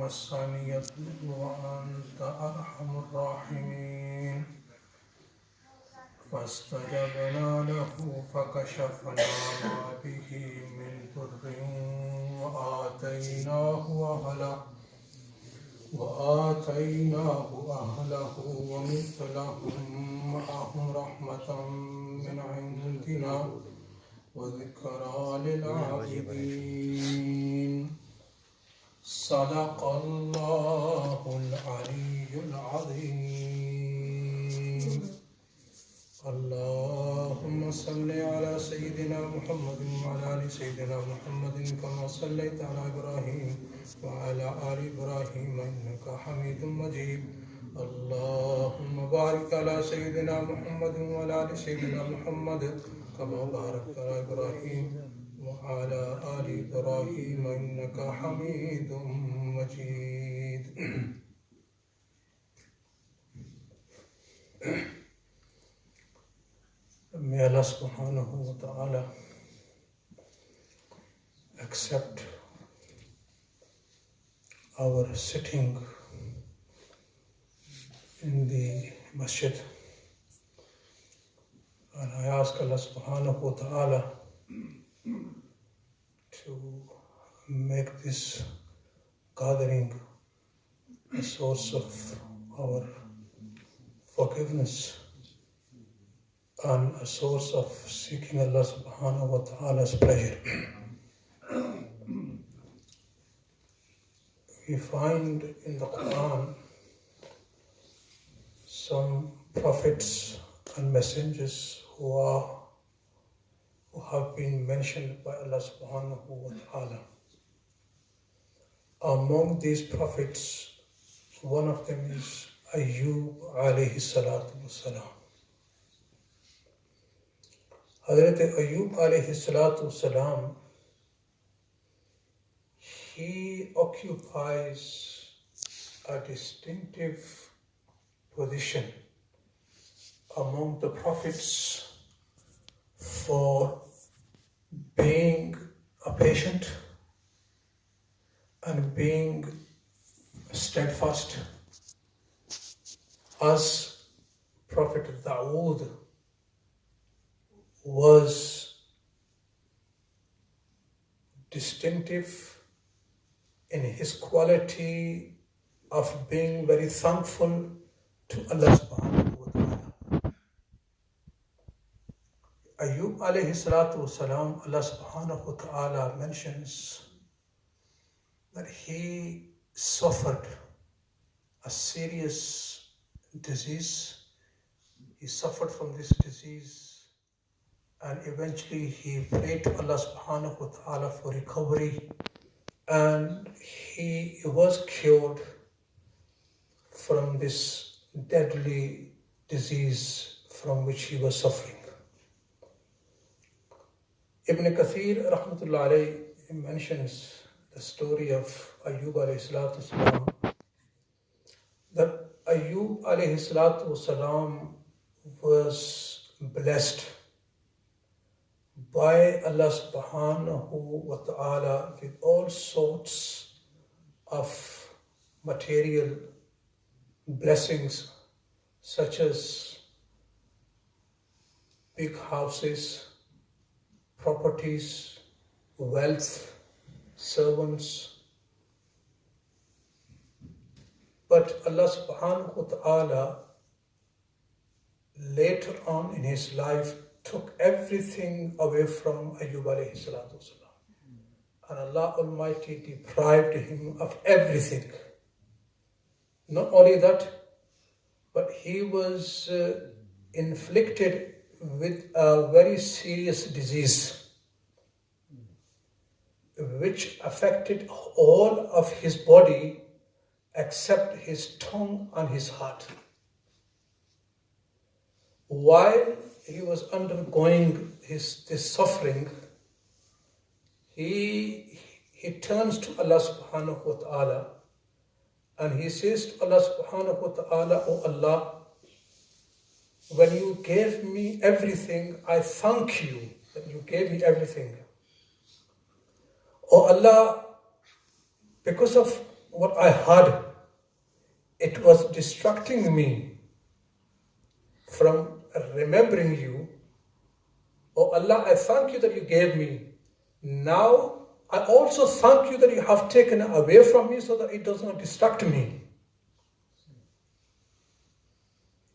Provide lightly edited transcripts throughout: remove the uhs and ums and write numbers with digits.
مسني الضر وأنت أرحم الراحمين فاستجبنا له فكشفنا ما به من ضر وآتيناه أهله ومثلهم معهم رحمة من عندنا وذكرى للعابدين صدق الله العلي العظيم اللهم صل على سيدنا محمد وعلى آل سيدنا محمد كما صليت على إبراهيم وعلى آل إبراهيم إنك حميد مجيد اللهم بارك على سيدنا محمد وعلى آل سيدنا محمد كما باركت على إبراهيم وعلى آل إبراهيم إنك حميد مجيد. May Allah subhanahu wa ta'ala accept our sitting in the masjid, and I ask Allah subhanahu wa ta'ala to make this gathering a source of our forgiveness and a source of seeking Allah subhanahu wa ta'ala's pleasure. We find in the Quran some prophets and messengers who have been mentioned by Allah subhanahu wa ta'ala. Among these prophets, one of them is Ayyub alayhi salatu wasalam. Hazrat Ayyub alayhi salatu wasalam, he occupies a distinctive position among the prophets for being a patient and being steadfast. As Prophet Dawood was distinctive in his quality of being very thankful to Allah subhanahu wa ta'ala. Ayyub alayhi salatu wasalam, Allah subhanahu wa ta'ala mentions that he suffered a serious disease. He suffered from this disease, and eventually he prayed to Allah subhanahu wa ta'ala for recovery, and he was cured from this deadly disease from which he was suffering. Ibn Kathir rahmatullah alayhi mentions the story of Ayyub alayhi salatu wasalam, that Ayyub alayhi salatu wasalam was blessed by Allah subhanahu wa ta'ala with all sorts of material blessings, such as big houses, properties, wealth, servants. But Allah subhanahu wa ta'ala later on in his life took everything away from Ayyub alayhi salatu wasalam. And Allah Almighty deprived him of everything. Not only that, but he was inflicted with a very serious disease which affected all of his body except his tongue and his heart. While he was undergoing this suffering, he turns to Allah subhanahu wa ta'ala and he says to Allah subhanahu wa ta'ala, "Oh Allah, when you gave me everything, I thank you that you gave me everything. Oh Allah, because of what I heard, it was distracting me from remembering you. Oh Allah, I thank you that you gave me. Now, I also thank you that you have taken it away from me so that it does not distract me.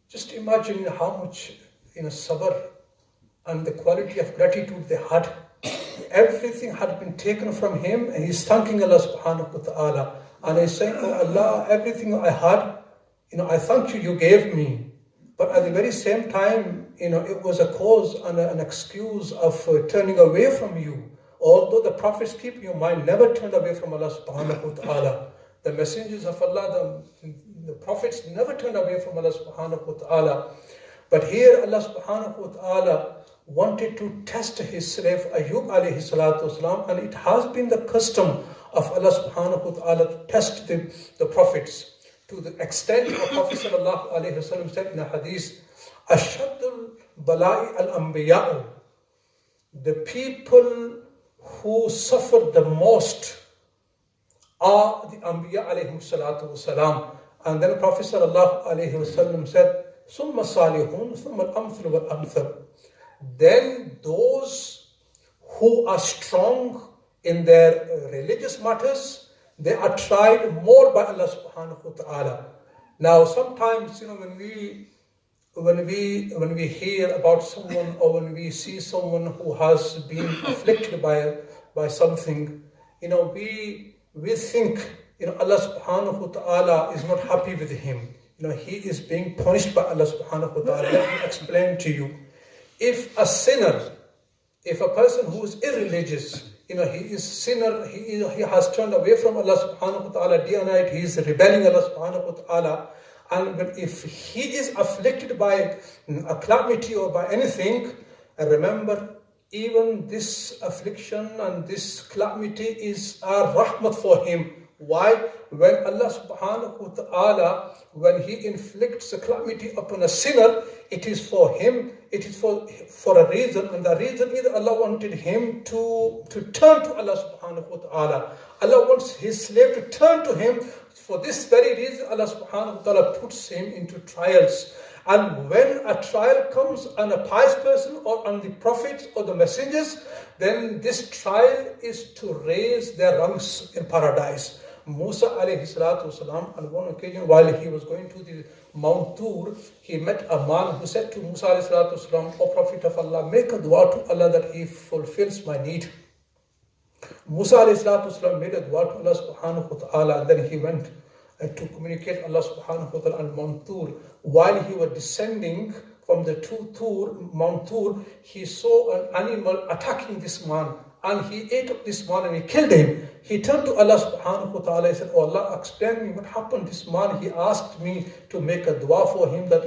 Just imagine how much sabr and the quality of gratitude they had. Everything had been taken from him and he's thanking Allah subhanahu wa ta'ala. And he's saying, oh Allah, everything I had, I thank you, you gave me. But at the very same time, it was a cause and an excuse of turning away from you. Although the prophets keep your mind never turned away from Allah subhanahu wa ta'ala. The messengers of Allah, the prophets never turned away from Allah subhanahu wa ta'ala. But here Allah subhanahu wa ta'ala wanted to test his slave Ayub alayhi salatu wasalam, and it has been the custom of Allah subhanahu wa ta'ala to test the prophets to the extent of Prophet sallallahu alayhi wasallam said in a hadith, Ashadul Bala'i al-Anbiya'u, the people who suffer the most are the Anbiya alayhi salatu wasalam. And then Prophet sallallahu alayhi wasallam said, Summa salihun, summa al-amthal wal-amthal. Then those who are strong in their religious matters, they are tried more by Allah subhanahu wa ta'ala. Now sometimes, when we hear about someone or when we see someone who has been afflicted by something, we think, Allah subhanahu wa ta'ala is not happy with him. He is being punished by Allah subhanahu wa ta'ala. Let me explain to you. If a sinner, if a person who is irreligious, he is sinner, he has turned away from Allah subhanahu wa ta'ala day and night, he is rebelling Allah subhanahu wa ta'ala, and if he is afflicted by a calamity or by anything, remember, even this affliction and this calamity is a rahmat for him. Why? When Allah subhanahu wa ta'ala, when he inflicts a calamity upon a sinner, it is for him, it is for a reason, and the reason is that Allah wanted him to turn to Allah subhanahu wa ta'ala. Allah wants his slave to turn to him. For this very reason, Allah subhanahu wa ta'ala puts him into trials. And when a trial comes on a pious person or on the prophets or the messengers, then this trial is to raise their ranks in paradise. Musa alayhi salatu wasalam, on one occasion while he was going to the Mount Tur, he met a man who said to Musa alayhi salatu wasalam, O Prophet of Allah, make a dua to Allah that he fulfills my need. Musa alayhi salatu wasalam made a dua to Allah subhanahu wa ta'ala, and then he went to communicate Allah subhanahu wa ta'ala on Mount Tur. While he was descending from the Mount Tur, he saw an animal attacking this man, and he ate up this man and he killed him. He turned to Allah subhanahu wa ta'ala and said, Oh Allah, explain me what happened. This man, he asked me to make a dua for him that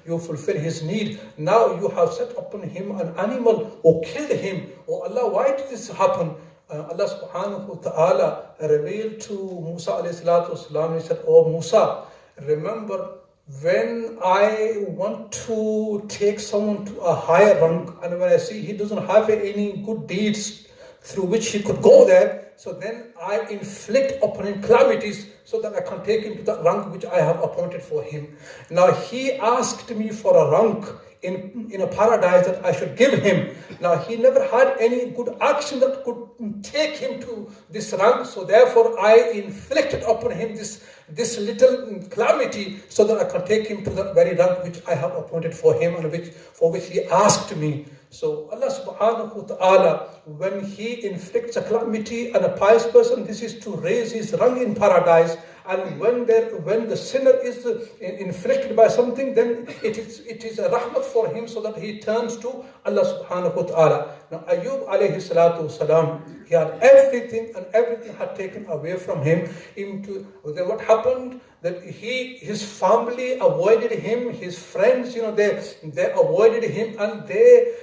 you fulfill his need. Now you have set upon him an animal who killed him. Oh Allah, why did this happen? Allah subhanahu wa ta'ala revealed to Musa alayhi salatu wasalam, he said, Oh Musa, remember when I want to take someone to a higher rank, and when I see he doesn't have any good deeds through which he could go there, so then I inflict upon him calamities so that I can take him to the rank which I have appointed for him. Now he asked me for a rank in a paradise that I should give him. Now he never had any good action that could take him to this rank, so therefore I inflicted upon him this little calamity so that I can take him to that very rank which I have appointed for him and for which he asked me. So Allah subhanahu wa ta'ala, when he inflicts a calamity on a pious person, this is to raise his rank in paradise. And when the sinner is inflicted by something, then it is a rahmat for him so that he turns to Allah subhanahu wa ta'ala. Now Ayub alayhi salatu wasalam, he had everything and everything had taken away from him. Then what happened? That his family avoided him, his friends, they avoided him, and they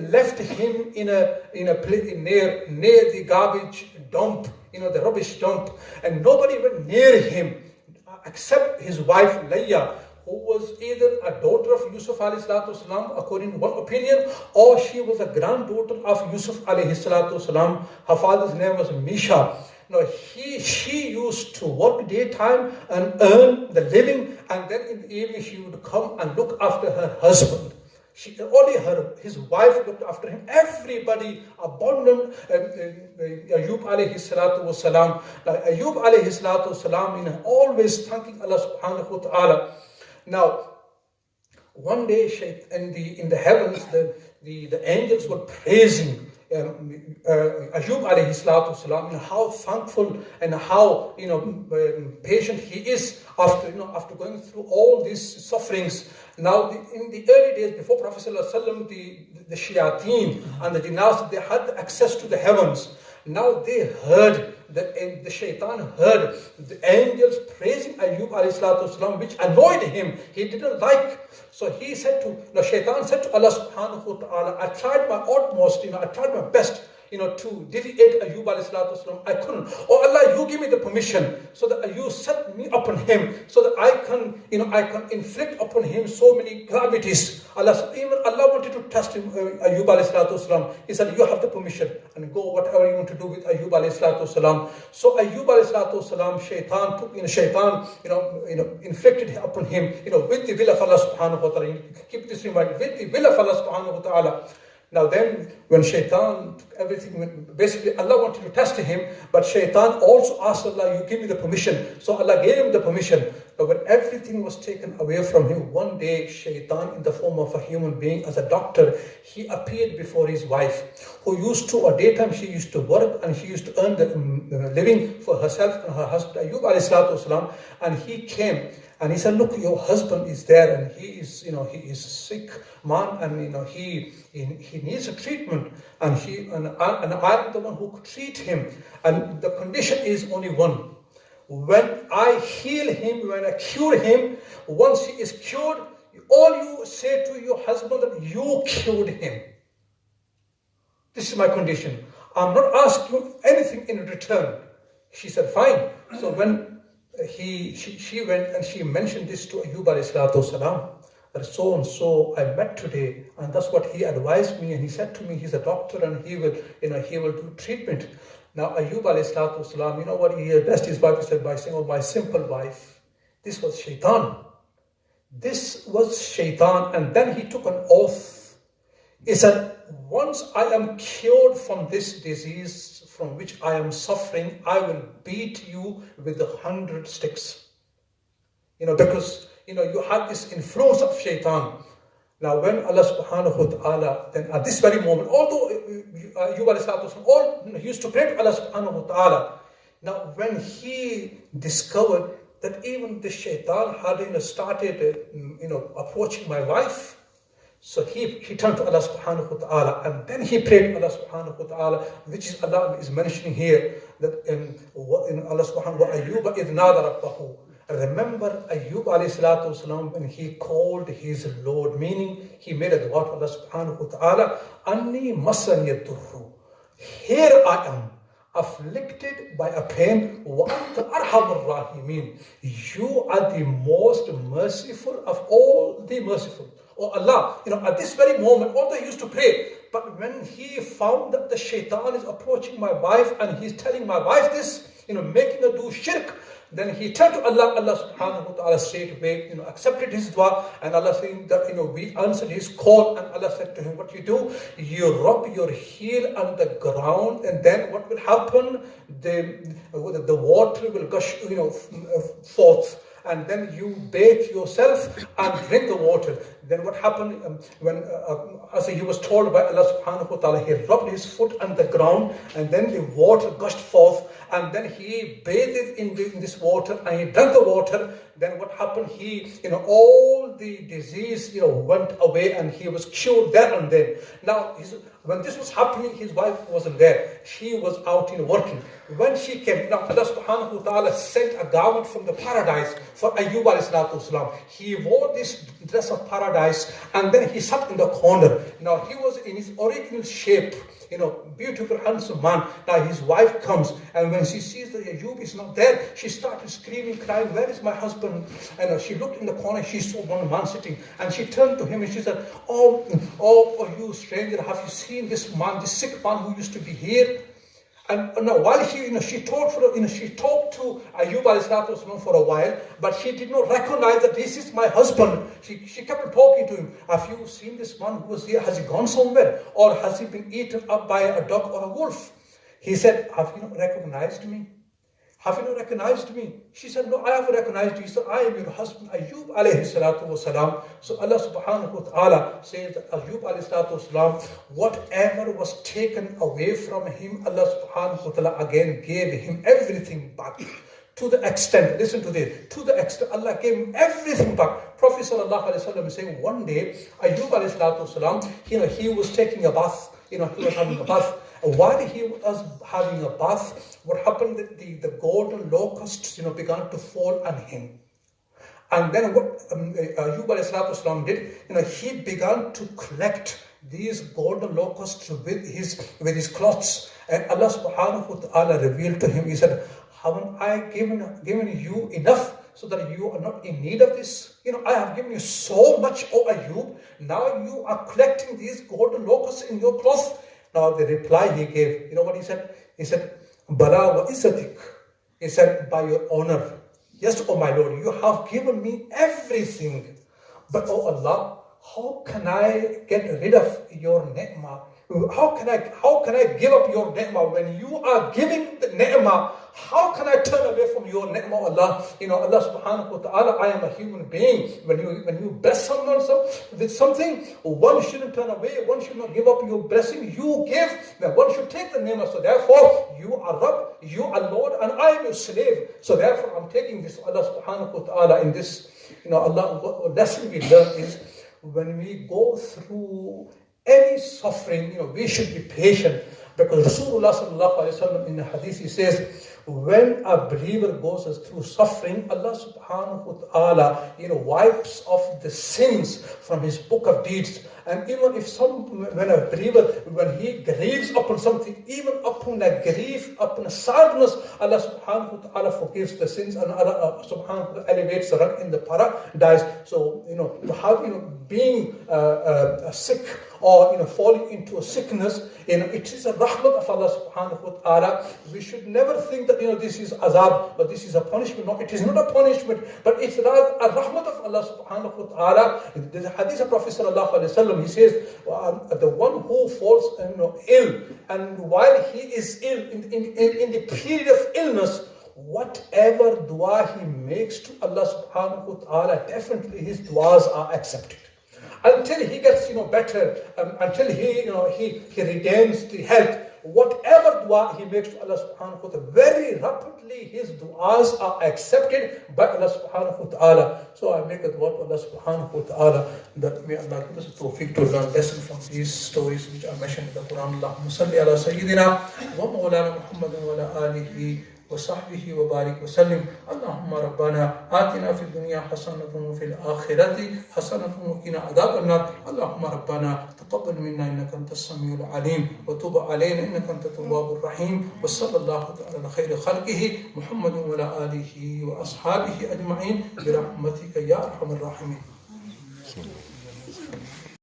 left him in a place near the garbage dump, the rubbish dump, and nobody went near him except his wife Layya, who was either a daughter of Yusuf alayhi salatu wasalam, according to one opinion, or she was a granddaughter of Yusuf alayhi salatu wasalam. Her father's name was Misha. she used to work daytime and earn the living, and then in the evening she would come and look after her husband. His wife looked after him. Everybody abandoned Ayub alayhi salatu wasalam. Ayub alayhi salatu wasalam, always thanking Allah subhanahu wa ta'ala. Now, one day in the heavens, the angels were praising Ayub alayhi salatu wasalam, how thankful and how patient he is after going through all these sufferings. Now, in the early days before Prophet sallallahu alaihi wasallam, the shayateen and the jinnas, they had access to the heavens. Now they heard that the shaitan heard the angels praising Ayub alayhi salatu wasalam, which annoyed him. He didn't like. So shaitan said to Allah subhanahu wa ta'ala, I tried my utmost, I tried my best, to defeat Ayub alayhi salatu wasalam. I couldn't. Oh Allah, you give me the permission so that you set me upon him, so that I can inflict upon him so many calamities. Even Allah wanted to test him, Ayub alayhi salatu wasalam. He said, you have the permission and go whatever you want to do with Ayub alayhi salatu wasalam. So Ayub alayhi salatu wasalam, shaitan inflicted upon him, with the will of Allah subhanahu wa ta'ala. Keep this in mind, with the will of Allah subhanahu wa ta'ala. Now then, when shaitan took everything, basically Allah wanted to test him, but shaitan also asked Allah, you give me the permission. So Allah gave him the permission. But when everything was taken away from him, one day shaitan, in the form of a human being, as a doctor, he appeared before his wife, who used to, at daytime she used to work and she used to earn the living for herself and her husband, Ayub alayhi salatu wasalam. And he came and he said, look, your husband is there and he is a sick man, and he needs a treatment, and I am the one who could treat him, and the condition is only one. When I heal him, when I cure him, once he is cured, all you say to your husband that you cured him. This is my condition. I'm not asking anything in return. She said, fine. So when she went and she mentioned this to Ayub alayhi salatu wasalam, that so and so I met today, and that's what he advised me, and he said to me he's a doctor and he will do treatment. Now Ayub alayhi salatu wasalam, you know what he addressed his wife, he said, by saying, oh my simple wife, this was shaitan. This was shaitan. And then he took an oath. He said, once I am cured from this disease from which I am suffering, I will beat you with 100 sticks. Because you have this influence of shaitan. Now when Allah subhanahu wa ta'ala, then at this very moment, although Ayub alayhi salatu wasalam, he used to pray to Allah subhanahu wa ta'ala. Now when he discovered that even the shaitan had started approaching my wife, so he turned to Allah subhanahu wa ta'ala, and then he prayed to Allah subhanahu wa ta'ala, which is Allah is mentioning here, that in Allah subhanahu wa ta'ala, idh nada rabbahu. Remember Ayub alayhi salatu wasalam when he called his Lord, meaning he made a dua to Allah subhanahu wa ta'ala, Anni masani yadurru. Here I am, afflicted by a pain, wa anta arhamur rahimin. You are the most merciful of all the merciful. Oh Allah, at this very moment, although he used to pray, but when he found that the shaitan is approaching my wife and he's telling my wife this, making her do shirk, then he turned to Allah. Allah subhanahu wa ta'ala straight away, accepted his dua, and Allah saying that, we answered his call, and Allah said to him, what you do? You rub your heel on the ground, and then what will happen? The water will gush, forth. And then you bathe yourself and drink the water. Then what happened when, as he was told by Allah subhanahu wa ta'ala, he rubbed his foot on the ground, and then the water gushed forth, and then he bathed in this water, and he drank the water. Then what happened? All the disease, went away, and he was cured there and then. Now, when this was happening, his wife wasn't there. She was out working. When she came, now Allah subhanahu wa ta'ala sent a garment from the paradise for Ayub alayhi salatu wasalam. He wore this dress of paradise, and then he sat in the corner. Now he was in his original shape, beautiful, handsome man. Now his wife comes, and when she sees that Ayub is not there, she started screaming, crying, where is my husband? And she looked in the corner, she saw one man sitting, and she turned to him and she said, oh, you stranger, have you seen this man, this sick man who used to be here? And now, while she talked to Ayyub alayhi salatu wasalam for a while, but she did not recognize that this is my husband. She kept on talking to him. Have you seen this man who was here? Has he gone somewhere? Or has he been eaten up by a dog or a wolf? He said, have you not recognized me? Have you not recognized me? She said, no, I have recognized you. He said, I am your husband, Ayyub alayhi salatu wasalam. So Allah subhanahu wa ta'ala says that Ayyub alayhi salatu wasalam, whatever was taken away from him, Allah subhanahu wa ta'ala again gave him everything back. To the extent, listen to this, to the extent Allah gave him everything back. Prophet sallallahu alayhi wa sallam is saying one day, Ayyub alayhi salatu wasalam, he was taking a bath, he was having a bath. While he was having a bath, what happened? The golden locusts, began to fall on him. And then what Ayyub alayhi salatu wasalam did, he began to collect these golden locusts with his cloths. And Allah subhanahu wa ta'ala revealed to him, he said, haven't I given you enough so that you are not in need of this? I have given you so much, O Ayyub. Now you are collecting these golden locusts in your cloth. Now the reply he gave, you know what he said? He said, Bala wa izzatik. He said, by your honor. Yes, O my Lord, you have given me everything. But O Allah, how can I get rid of your ni'mah? How can I give up your ni'mah when you are giving the ni'mah? How can I turn away from your ni'mah, Allah? Allah subhanahu wa ta'ala, I am a human being. When you bless someone with something, one shouldn't turn away, one should not give up your blessing. You give, then one should take the ni'mah. So therefore, you are Rabb, you are Lord, and I am your slave. So therefore, I'm taking this, Allah subhanahu wa ta'ala, in this, Allah, what lesson we learn is, when we go through any suffering, we should be patient. Because Rasulullah sallallahu alayhi wa sallam in the hadith, he says, when a believer goes through suffering, Allah subhanahu wa ta'ala, wipes off the sins from his book of deeds. And even if when a believer, when he grieves upon something, even upon a grief, upon a sadness, Allah subhanahu wa ta'ala forgives the sins, and Allah subhanahu wa ta'ala elevates the rank in the paradise. So, to have, being sick, or falling into a sickness, it is a rahmat of Allah subhanahu wa ta'ala. We should never think that this is azab or this is a punishment. No, it is not a punishment, but it's a rahmat of Allah subhanahu wa ta'ala. There's a hadith of Prophet sallallahu alaihi wasallam. He says, the one who falls ill, and while he is ill, in the period of illness, whatever dua he makes to Allah subhanahu wa ta'ala, definitely his duas are accepted. Until he gets better, until he regains the health, whatever dua he makes to Allah subhanahu wa ta'ala, very rapidly his duas are accepted by Allah subhanahu wa ta'ala. So I make a dua to Allah subhanahu wa ta'ala that may Allah give us a tawfiq to learn lesson from these stories which are mentioned in the Quran. Allahumma salli ala sayyidina wa mawlana Muhammadin wa ala alihi وصحبه وبارك وسلم. اللهم ربنا آتنا في الدنيا حسنة وفي الآخرة حسنة وقنا عذاب النار. اللهم ربنا تقبل منا إنك أنت السميع العليم وتب علينا إنك أنت التواب الرحيم. وصلى الله تعالى على خير خلقه محمد وعلى آله وأصحابه أجمعين برحمتك يا أرحم الراحمين.